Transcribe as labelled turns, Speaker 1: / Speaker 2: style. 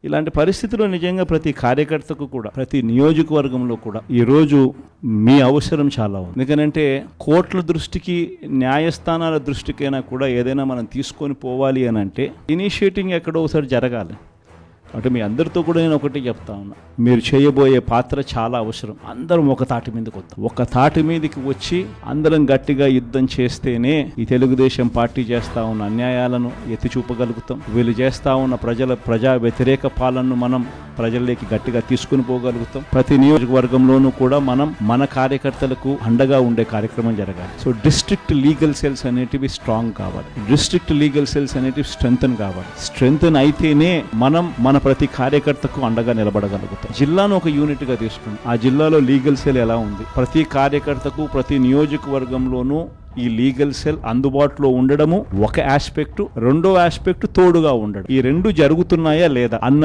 Speaker 1: ఇలాంటి పరిస్థితుల్లో నిజంగా ప్రతి కార్యకర్తకు కూడా, ప్రతి నియోజకవర్గంలో కూడా ఈరోజు మీ అవసరం చాలా ఉంది. ఎందుకంటే కోర్టుల దృష్టికి, న్యాయస్థానాల దృష్టికైనా కూడా ఏదైనా మనం తీసుకొని పోవాలి అని అంటే ఇనిషియేటింగ్ ఎక్కడో ఒకసారి జరగాలి. అంటే మీ అందరితో కూడా నేను ఒకటి చెప్తా ఉన్నా, మీరు చేయబోయే పాత్ర చాలా అవసరం. అందరం ఒక తాటి మీదకి వద్దాం. ఒక తాటి మీదకి వచ్చి అందరం గట్టిగా యుద్ధం చేస్తేనే ఈ తెలుగుదేశం పార్టీ చేస్తా ఉన్న అన్యాయాలను ఎత్తి చూపగలుగుతాం. వీళ్ళు చేస్తా ఉన్న ప్రజా వ్యతిరేక పాలనను మనం ప్రజల్లోకి గట్టిగా తీసుకుని పోగలుగుతాం. ప్రతి నియోజకవర్గంలోనూ కూడా మనం మన కార్యకర్తలకు అండగా ఉండే కార్యక్రమం జరగాలి. సో డిస్ట్రిక్ట్ లీగల్ సెల్స్ అనేటివి స్ట్రాంగ్ కావాలి. డిస్ట్రిక్ట్ లీగల్ సెల్స్ అనేటివి స్ట్రెంగ్తన్ కావాలి. స్ట్రెంగ్తన్ అయితేనే మనం మన ప్రతి కార్యకర్తకు అండగా నిలబడగలుగుతాం. జిల్లాను ఒక యూనిట్ గా తీసుకుని ఆ జిల్లాలో లీగల్ సెల్ ఎలా ఉంది, ప్రతి కార్యకర్తకు ప్రతి నియోజకవర్గంలోనూ ఈ లీగల్ సెల్ అందుబాటులో ఉండడము ఒక ఆస్పెక్ట్. రెండో ఆస్పెక్ట్ తోడుగా ఉండడం. ఈ రెండు జరుగుతున్నాయా లేదా అన్న